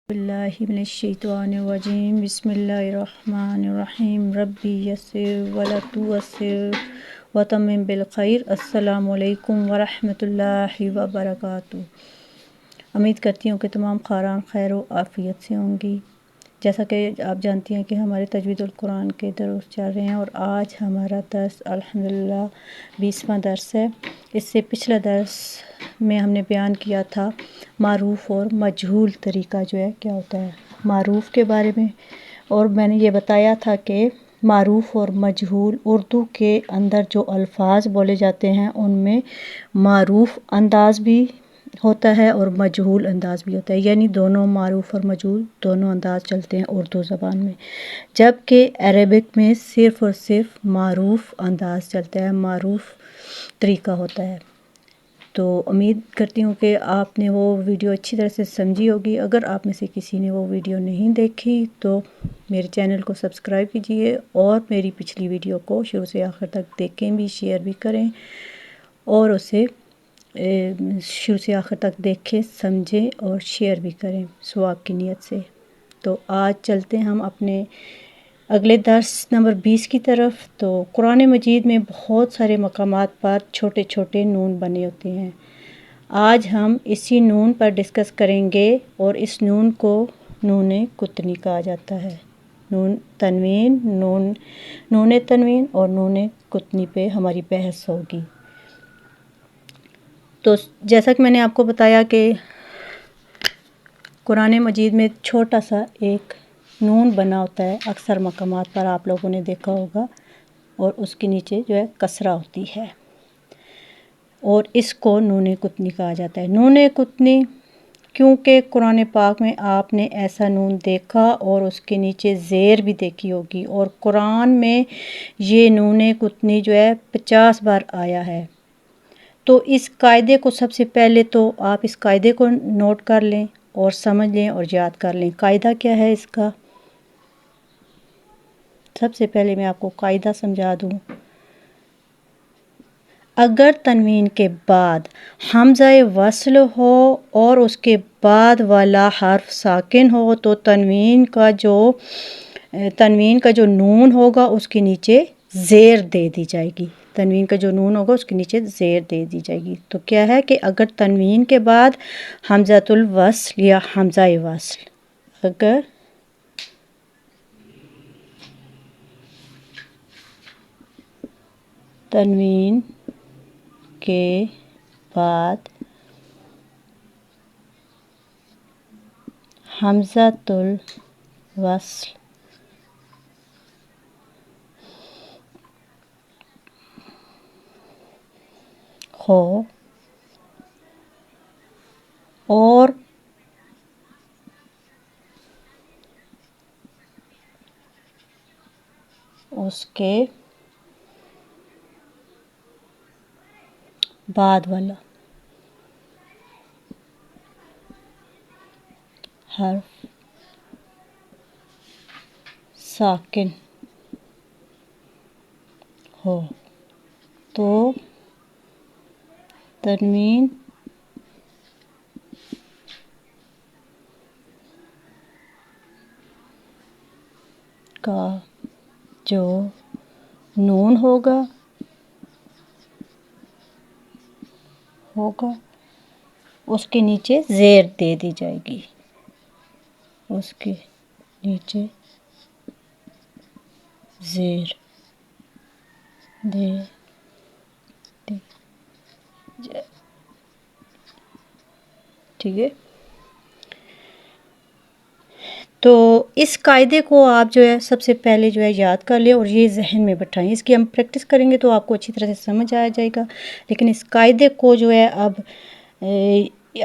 बिल्लाहि मिनश्शैतानिर्रजीम बिस्मिल्लाहिर्रहमानिर्रहीम रब्बी यस्सिर वला तुअस्सिर वतम्मिम बिल खैर। अस्सलामु अलैकुम वरहमतुल्लाहि वबरकातुहू। उम्मीद करती हूँ कि तमाम खारान खैर व आफ़ियत से होंगी। जैसा कि आप जानती हैं कि हमारे तजवीदुल कुरान के दरुस चल रहे हैं और आज हमारा दर्स अल्हम्दुलिल्लाह 20वां दर्स है। इससे पिछला दर्स में हमने बयान किया था मारूफ़ और मजहूल तरीका जो है क्या होता है मारूफ़ के बारे में, और मैंने ये बताया था कि मारूफ़ और मजहूल उर्दू के अंदर जो अल्फाज बोले जाते हैं उनमें मारूफ़ अंदाज़ भी होता है और मजहूल अंदाज़ भी होता है, यानी दोनों मारूफ़ और मजहूल दोनों अंदाज़ चलते हैं उर्दू ज़बान में, जबकि अरबिक में सिर्फ़ और सिर्फ मारूफ़ अंदाज़ चलता है, मारूफ़ तरीका होता है। तो उम्मीद करती हूँ कि आपने वो वीडियो अच्छी तरह से समझी होगी। अगर आप में से किसी ने वो वीडियो नहीं देखी तो मेरे चैनल को सब्सक्राइब कीजिए और मेरी पिछली वीडियो को शुरू से आखिर तक देखें भी, शेयर भी करें और उसे शुरू से आखिर तक देखें, समझें और शेयर भी करें सवाब की नीयत से। तो आज चलते हैं हम अपने अगले दर्स नंबर 20 की तरफ। तो कुरान मजीद में बहुत सारे मकामात पर छोटे छोटे नून बने होते हैं। आज हम इसी नून पर डिस्कस करेंगे और इस नून को नून कुतनी कहा जाता है। नून तनवीन, नून तनवीन और नून कुतनी पे हमारी बहस होगी। तो जैसा कि मैंने आपको बताया कि कुरान मजीद में छोटा सा एक नून बना होता है, अक्सर मकामात पर आप लोगों ने देखा होगा, और उसके नीचे जो है कसरा होती है और इसको नून कुतनी कहा जाता है। नून कुतनी क्योंकि कुरान पाक में आपने ऐसा नून देखा और उसके नीचे ज़ेर भी देखी होगी, और कुरान में ये नून कुतनी जो है 50 बार आया है। तो इस कायदे को सबसे पहले तो आप इस कायदे को नोट कर लें और समझ लें और याद कर लें। कायदा क्या है इसका? सबसे पहले मैं आपको कायदा समझा दूं। अगर तनवीन के बाद हमज़ा वस्ल हो और उसके बाद वाला हर्फ साकिन हो तो तनवीन का जो नून होगा उसके नीचे ज़ेर दे दी जाएगी। तनवीन का जो नून होगा उसके नीचे ज़ेर दे दी जाएगी। तो क्या है कि अगर तनवीन के बाद हमज़ातुल वस्ल या हमज़ा वस्ल, अगर तनवीन के बाद हमज़ातुल वस्ल हो और उसके बाद वाला हर्फ साकिन हो तो तनवीन का जो नून होगा उसके नीचे ज़ेर दे दी जाएगी, उसके नीचे ज़ेर दे दी जाए। ठीक है, तो इस कायदे को आप जो है सबसे पहले जो है याद कर लें और ये जहन में बिठाएं। इसकी हम प्रैक्टिस करेंगे तो आपको अच्छी तरह से समझ आ जाएगा, लेकिन इस कायदे को जो है अब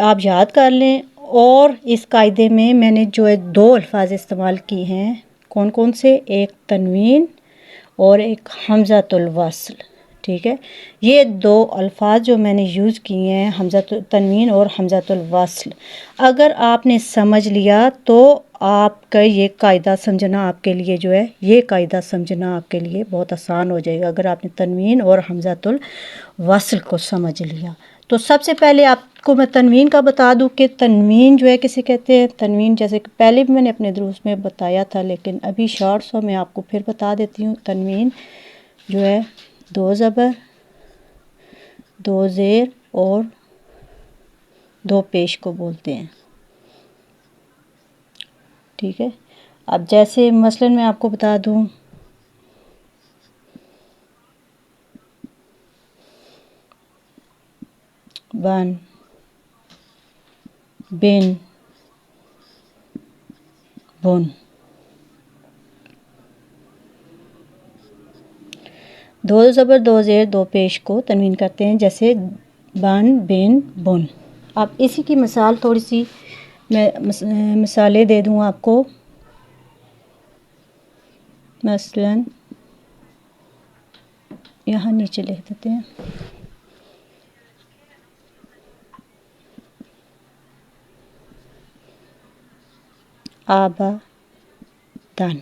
आप याद कर लें। और इस कायदे में मैंने जो है 2 अल्फाज इस्तेमाल किए हैं। कौन कौन से? एक तनवीन और एक हमज़ातुल वस्ल। ठीक है, ये 2 अल्फाज जो मैंने यूज़ किए हैं, हमज़ातुल तनवीन और हमज़ातुल वस्ल, अगर आपने समझ लिया तो आपका ये कायदा समझना आपके लिए जो है ये कायदा समझना आपके लिए बहुत आसान हो जाएगा। अगर आपने तनवीन और हमज़ातुल वस्ल को समझ लिया تو سب سے پہلے آپ کو میں تنوین کا بتا دوں کہ تنوین جو ہے کسے کہتے ہیں. تنوین جیسے کہ پہلے بھی میں نے اپنے دروس میں بتایا تھا، لیکن ابھی شارٹ سا میں آپ کو پھر بتا دیتی ہوں. تنوین جو ہے 2 زبر 2 زیر اور 2 پیش کو بولتے ہیں. ٹھیک ہے. اب جیسے مثلا میں آپ کو بتا دوں بن بن بن. 2 زبر 2 زیر 2 پیش کو تنوین کرتے ہیں، جیسے بن بن بن. اب اسی کی مثال تھوڑی سی میں مثالیں دے دوں آپ کو. مثلا یہاں نیچے لکھ دیتے ہیں آبادن.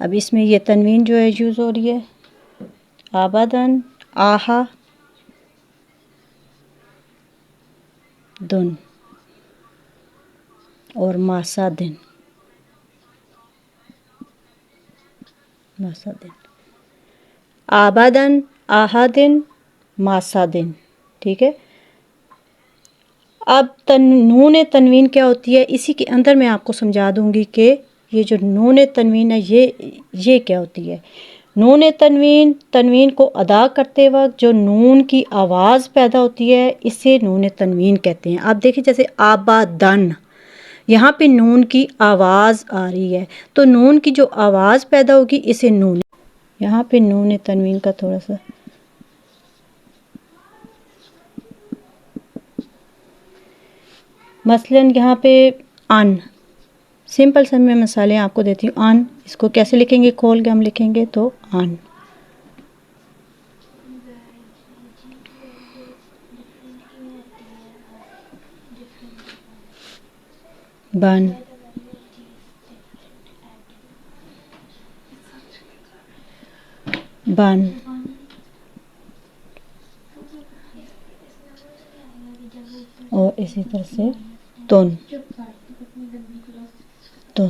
اب اس میں یہ تنوین جو ہے یوز ہو رہی ہے. آبادن آہا دن اور ماسا دن. ماسا دن آبادن آہا دن ماسا دن. ٹھیک ہے. اب نون تنوین کیا ہوتی ہے، اسی کے اندر میں آپ کو سمجھا دوں گی کہ یہ جو نون تنوین ہے یہ کیا ہوتی ہے. نون تنوین تنوین کو ادا کرتے وقت جو نون کی آواز پیدا ہوتی ہے اسے نون تنوین کہتے ہیں. آپ دیکھیں جیسے آبادن، یہاں پہ نون کی آواز آ رہی ہے، تو نون کی جو آواز پیدا ہوگی اسے نون. یہاں پہ نون تنوین کا تھوڑا سا مثلا یہاں پہ ان، سمپل سے میں مثالیں آپ کو دیتی ہوں. ان اس کو کیسے لکھیں گے، کھول کے ہم لکھیں گے تو ان. بن بن اور اسی طرح سے تن تن.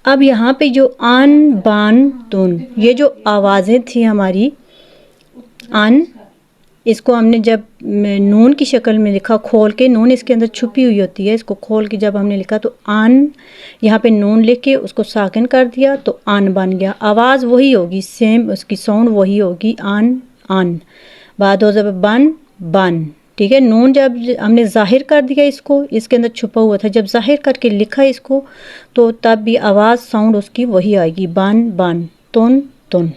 اب یہاں پہ جو ان بن تن یہ جو آوازیں تھیں ہماری، ان اس کو ہم نے جب نون کی شکل میں لکھا کھول کے، نون اس کے اندر چھپی ہوئی ہوتی ہے، اس کو کھول کے جب ہم نے لکھا تو ان، یہاں پہ نون لکھ کے اس کو ساکن کر دیا تو ان بن گیا. آواز وہی ہوگی، سیم اس کی ساؤنڈ وہی ہوگی، ان ان. بعد ہو جب بن بن. ٹھیک ہے. نون جب ہم نے ظاہر کر دیا اس کو، اس کے اندر چھپا ہوا تھا، جب ظاہر کر کے لکھا اس کو تو تب بھی آواز ساؤنڈ اس کی وہی آئے گی، بن بن تن تن.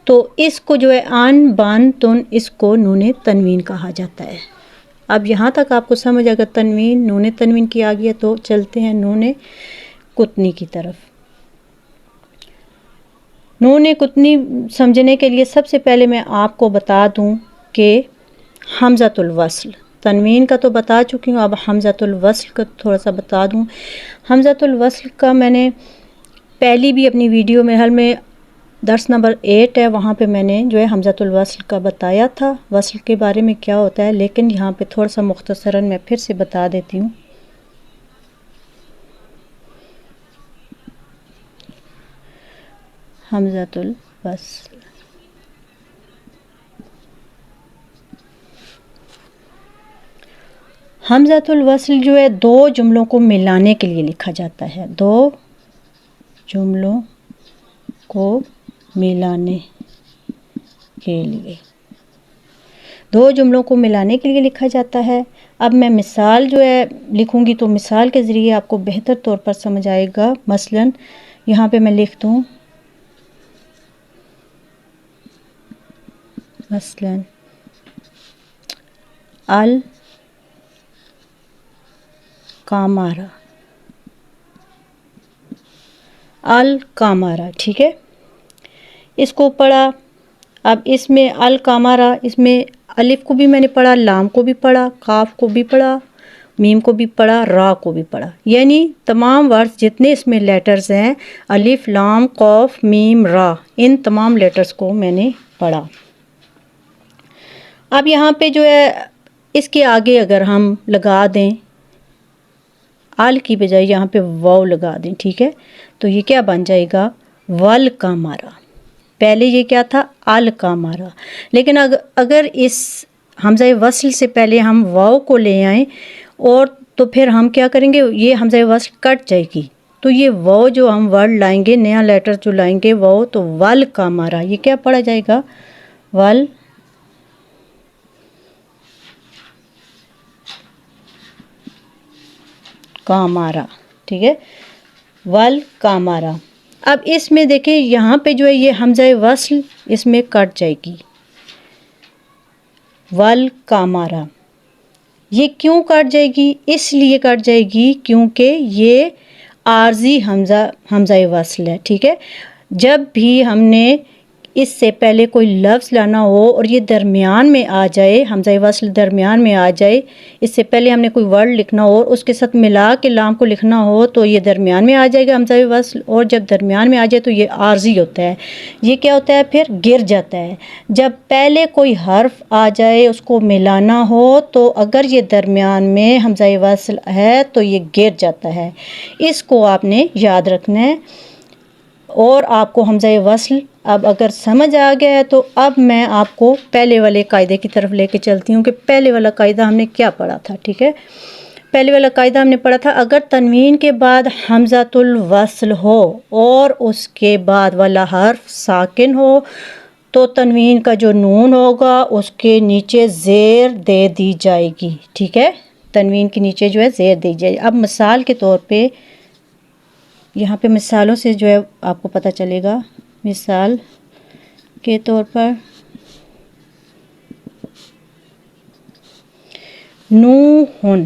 تو اس کو جو ہے ان بن تن اس کو نون تنوین کہا جاتا ہے. اب یہاں تک آپ کو سمجھ اگر تنوین نون تنوین کی آ گئی ہے تو چلتے ہیں نون قطنی کی طرف. نون قطنی سمجھنے کے لیے سب سے پہلے میں آپ کو بتا دوں کہ حمزۃ الوصل، تنوین کا تو بتا چکی ہوں، اب حمزۃ الوصل کا تھوڑا سا بتا دوں. حمزۃ الوصل کا میں نے پہلی بھی اپنی ویڈیو میں حل میں درس نمبر 8 ہے، وہاں پہ میں نے جو ہے حمزۃ الوصل کا بتایا تھا، وصل کے بارے میں کیا ہوتا ہے، لیکن یہاں پہ تھوڑا سا مختصراً میں پھر سے بتا دیتی ہوں. حمزۃ الوصل حمزۃ الوصل جو ہے 2 جملوں کو ملانے کے لیے لکھا جاتا ہے، 2 جملوں کو ملانے کے لیے، 2 جملوں کو ملانے کے لیے لکھا جاتا ہے. اب میں مثال جو ہے لکھوں گی تو مثال کے ذریعے آپ کو بہتر طور پر سمجھ آئے گا. مثلا یہاں پہ میں لکھ دوں مثلا القمارہ، القمارہ. ٹھیک ہے. اس کو پڑھا. اب اس میں القمارہ، اس میں الف کو بھی میں نے پڑھا، لام کو بھی پڑھا، قاف کو بھی پڑھا، میم کو بھی پڑھا، را کو بھی پڑھا. یعنی تمام ورڈز جتنے اس میں لیٹرز ہیں، الف لام قاف میم را، ان تمام لیٹرز کو میں نے پڑھا. اب یہاں پہ جو ہے اس کے آگے اگر ہم لگا دیں آل کی بجائے یہاں پہ واو لگا دیں، ٹھیک ہے، تو یہ کیا بن جائے گا؟ ول کا مارا۔ پہلے یہ کیا تھا؟ ال کا مارا، لیکن اگر اس حمزہ وصل سے پہلے ہم واو کو لے آئیں اور تو پھر ہم کیا کریں گے؟ یہ حمزہ وصل کٹ جائے گی، تو یہ واو جو ہم ورڈ لائیں گے، نیا لیٹر جو لائیں گے واو، تو ول کا مارا، یہ کیا پڑھا جائے گا؟ ول کا مارا، ٹھیک ہے، ول کا مارا۔ اب اس میں دیکھیں یہاں پہ جو ہے یہ حمزہ وصل اس میں کٹ جائے گی، ول کا مارا۔ یہ کیوں کٹ جائے گی؟ اس لیے کٹ جائے گی کیونکہ یہ عارضی حمزہ وصل ہے، ٹھیک ہے۔ جب بھی ہم نے اس سے پہلے کوئی لفظ لانا ہو اور یہ درمیان میں آ جائے، حمزہ وصل درمیان میں آ جائے، اس سے پہلے ہم نے کوئی ورڈ لکھنا ہو اور اس کے ساتھ ملا کے لام کو لکھنا ہو تو یہ درمیان میں آ جائے گا حمزہ وصل، اور جب درمیان میں آ جائے تو یہ عارضی ہوتا ہے، یہ کیا ہوتا ہے؟ پھر گر جاتا ہے۔ جب پہلے کوئی حرف آ جائے اس کو ملانا ہو تو اگر یہ درمیان میں حمزہ وصل ہے تو یہ گر جاتا ہے، اس کو آپ نے یاد رکھنا ہے۔ اور آپ کو حمزہ وصل اب اگر سمجھ آ گیا ہے تو اب میں آپ کو پہلے والے قاعدے کی طرف لے کے چلتی ہوں کہ پہلے والا قاعدہ ہم نے کیا پڑھا تھا، ٹھیک ہے۔ پہلے والا قاعدہ ہم نے پڑھا تھا، اگر تنوین کے بعد حمزۃ الوصل ہو اور اس کے بعد والا حرف ساکن ہو تو تنوین کا جو نون ہوگا اس کے نیچے زیر دے دی جائے گی، ٹھیک ہے، تنوین کے نیچے جو ہے زیر دی جائے گی۔ اب مثال کے طور پہ یہاں پہ مثالوں سے جو ہے آپ کو پتہ چلے گا۔ مثال کے طور پر نوحن،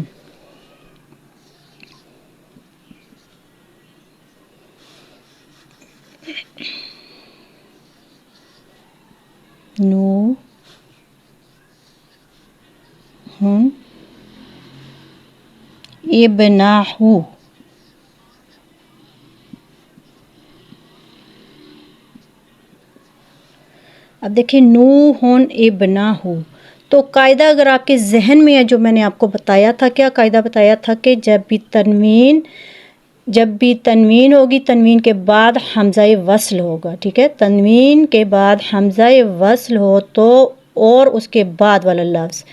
نوحن ابنہو، اب دیکھیں نوحن ابنہو، تو قاعدہ اگر آپ کے ذہن میں ہے جو میں نے آپ کو بتایا تھا، کیا قاعدہ بتایا تھا کہ جب بھی تنوین ہوگی تنوین کے بعد حمزہ وصل ہوگا، ٹھیک ہے، تنوین کے بعد حمزہ وصل ہو تو اور اس کے بعد والا لفظ،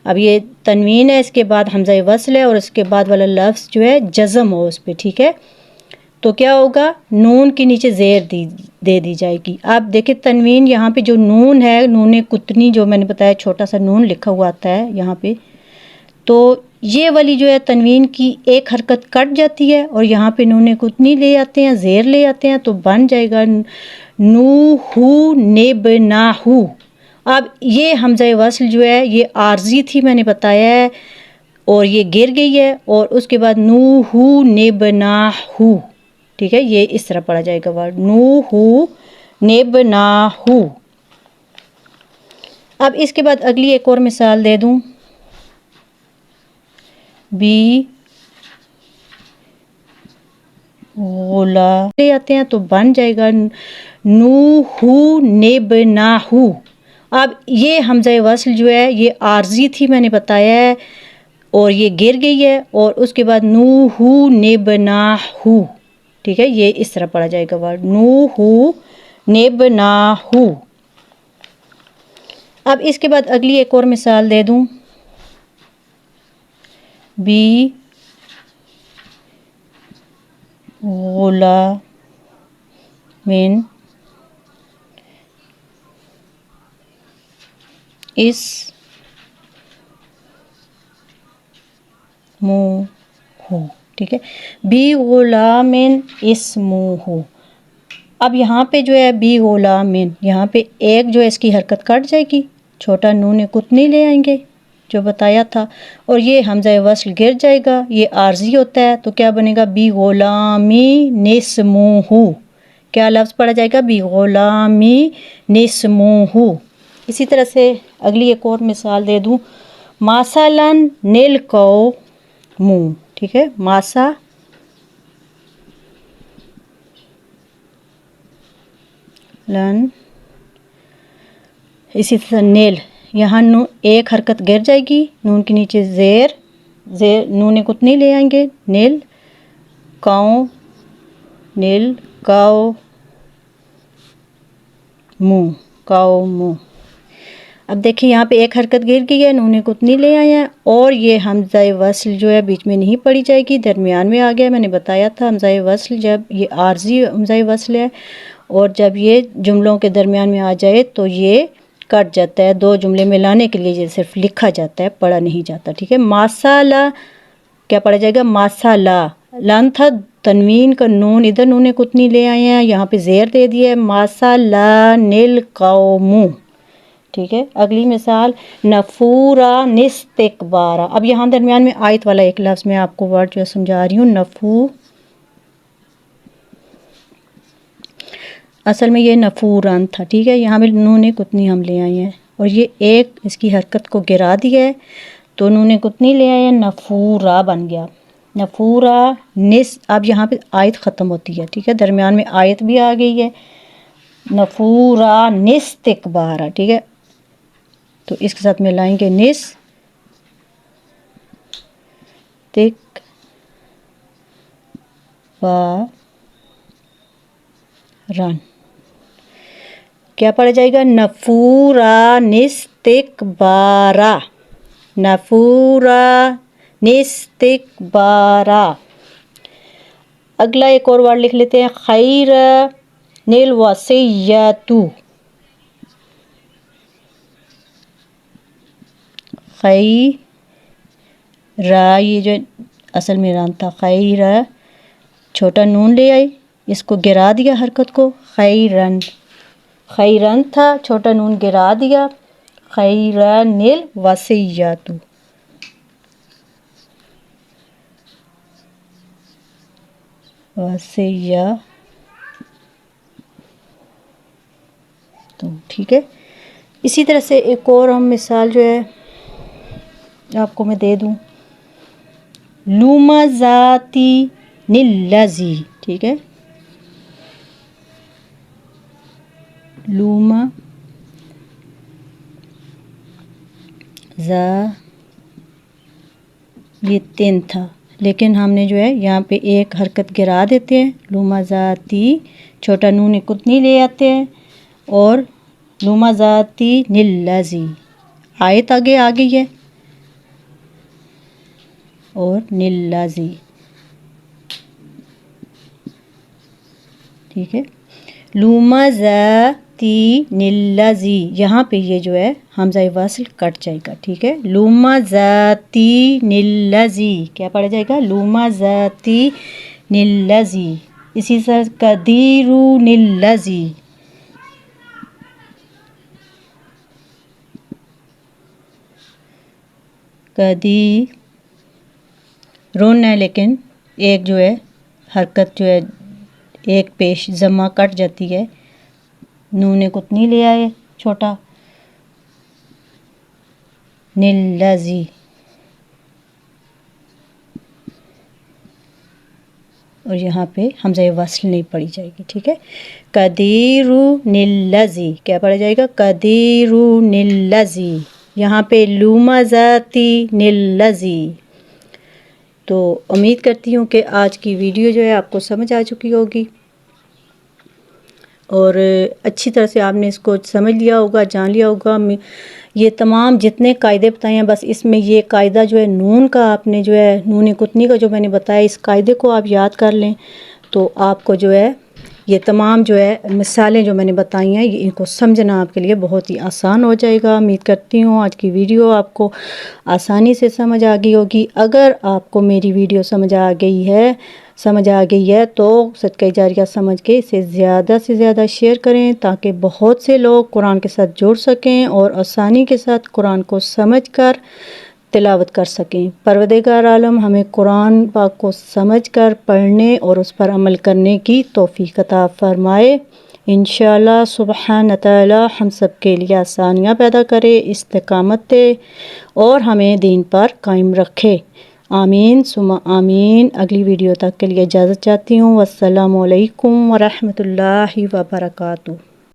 اب یہ تنوین ہے اس کے بعد حمزہ وصل ہے اور اس کے بعد والا لفظ جو ہے جزم ہو اس پہ، ٹھیک ہے، تو کیا ہوگا؟ نون کے نیچے زیر دے دی جائے گی۔ آپ دیکھیں تنوین یہاں پہ جو نون ہے، نون کتنی جو میں نے بتایا چھوٹا سا نون لکھا ہوا آتا ہے یہاں پہ، تو یہ والی جو ہے تنوین کی ایک حرکت کٹ جاتی ہے اور یہاں پہ نون کتنی لے آتے ہیں، زیر لے آتے ہیں، تو بن جائے گا نوحو نبناہو۔ اب یہ حمزہ وصل جو ہے یہ عارضی تھی میں نے بتایا ہے اور یہ گر گئی ہے، اور اس کے بعد نوحو نبناہو، ٹھیک ہے، یہ اس طرح پڑھا جائے گا ورڈ نوحو نبناہو۔ اب اس کے بعد اگلی ایک اور مثال دے دوں، بی غلام لے آتے ہیں تو بن جائے گا نوحو نبناہو۔ اب یہ حمزہ وصل جو ہے یہ عارضی تھی میں نے بتایا ہے اور یہ گر گئی ہے، اور اس کے بعد نوحو نبناہو، ٹھیک ہے، یہ اس طرح پڑھا جائے گا ورڈ نوحو نبناہو۔ اب اس کے بعد اگلی ایک اور مثال دے دوں، بی غلام اسمہ، ٹھیک ہے، بی غلام اسمہ۔ اب یہاں پہ جو ہے بی غلام، یہاں پہ ایک جو ہے اس کی حرکت کٹ جائے گی، چھوٹا نون کتنی لے آئیں گے جو بتایا تھا، اور یہ حمزہ وصل گر جائے گا، یہ عارضی ہوتا ہے، تو کیا بنے گا؟ بی غلامی نسمہ، کیا لفظ پڑھا جائے گا؟ بی غلامی نسمہ۔ اسی طرح سے اگلی ایک اور مثال دے دوں، مثلاً نلقوم، ٹھیک ہے، ماسا لن، اسی طرح نیل، यहाँ नून एक हरकत गिर जाएगी, नून के नीचे ज़ेर, नून कुतनी ले आएंगे, नील काओ, नील काओ मुँह, काओ मुँह। अब देखिए यहाँ पे एक हरकत गिर गई है, नून कुतनी ले आए हैं, और ये हमज़ा वस्ल जो है बीच में नहीं पड़ी जाएगी, दरमियान में आ गया। मैंने बताया था हमज़ा वस्ल जब ये आर्जी हमज़ा वस्ल है और जब ये जुमलों के दरमियान में आ जाए तो ये कट जाता है। दो जुमले मिलाने के लिए ये सिर्फ लिखा जाता है, पढ़ा नहीं जाता, ठीक है। मासाला क्या पढ़ा जाएगा, मासाला। लान था तनवीन का नून, इधर नून कुतनी ले आए हैं, यहाँ पे ज़ेर दे दिया है, मासाला नील कौमु, ठीक है। अगली मिसाल नफूरा निस्तिकबारा। अब यहाँ दरमियान में आयत वाला एक लफ्ज़ मैं आपको वर्ड जो समझा रही हूँ, नफू, असल में ये नफूरन था, ठीक है। यहाँ में नून कुतनी हम ले आए हैं और ये एक इसकी हरकत को गिरा दिया है तो नून कुतनी ले आए हैं, नफूरा बन गया, नफूरा निस। अब यहाँ पे आयत ख़त्म होती है, ठीक है, दरमियान में आयत भी आ गई है, नफूरा निस्तिकबारा, ठीक है। तो इसके साथ मिलाएंगे निस तिक बा रन, क्या पढ़ा जाएगा, नफूरा निस्तिकबारा, नफूरा निस्तिकबारा। अगला एक और वर्ड लिख लेते हैं, खैर नील वसीयतु, खैरा, ये जो असल में रान था, खैरा छोटा नून ले आई, इसको गिरा दिया हरकत को, खैरन, खैरन था छोटा नून गिरा दिया, खैरनिल वसीयतु, वसीया तो, ठीक है। इसी तरह से एक और हम मिसाल जो है आपको मैं दे दूं, लुमज़ाती निल्लज़ी, ठीक है, लूमा ज़ा, ये तीन था लेकिन हमने जो है यहाँ पे एक हरकत गिरा देते हैं, लूमा ज़ाती छोटा नून कुतनी ले आते हैं और लूमा ज़ाती निल्लज़ी, आयत आगे आ गई है और निल्लज़ी, ठीक है। लूमा ज़ाती निल्लज़ी, यहाँ पे ये जो है हमज़ा वस्ल कट जाएगा, ठीक है। लूमा ज़ाती निल्लज़ी, क्या पढ़ा जाएगा, लूमा ज़ाती निल्लज़ी। इसी तरह कदीरू निल्लज़ी, कदी रोन है लेकिन एक जो है हरकत जो है एक पेश जमा कट जाती है, नून कुतनी ले आए छोटा, निल्लज़ी, और यहाँ पे हमज़ा वस्ल नहीं पड़ी जाएगी, ठीक है। कदीरू निल्लज़ी, क्या पढ़ा जाएगा, कदीरू निल्लज़ी, यहाँ पे लूमा ज़ाती निल्लज़ी। तो उम्मीद करती हूँ कि आज की वीडियो जो है आपको समझ आ चुकी होगी और अच्छी तरह से आपने इसको समझ लिया होगा, जान लिया होगा। ये तमाम जितने कायदे बताए हैं, बस इसमें ये कायदा जो है नून का, आपने जो है नून कुतनी का जो मैंने बताया, इस कायदे को आप याद कर लें तो आपको जो है ये तमाम जो है मिसालें जो मैंने बताई हैं, इनको समझना आपके लिए बहुत ही आसान हो जाएगा। उम्मीद करती हूँ आज की वीडियो आपको आसानी से समझ आ गई होगी। अगर आपको मेरी वीडियो समझ आ गई है तो सदका जारिया समझ के इसे ज़्यादा से ज़्यादा शेयर करें ताकि बहुत से लोग कुरान के साथ जुड़ सकें और आसानी के साथ कुरान को समझ कर तिलावत कर सकें। परवरदिगार आलम हमें कुरान पाक को समझकर पढ़ने और उस पर अमल करने की तौफीक अता फरमाए। इंशाअल्लाह सुब्हान तआला हम सब के लिए आसानियाँ पैदा करे, इस्तिकामत दे और हमें दीन पर कायम रखे। आमीन सुमा आमीन। अगली वीडियो तक के लिए इजाज़त चाहती हूँ। वस्सलामु अलैकुम व रहमतुल्लाहि व बरकातुहू।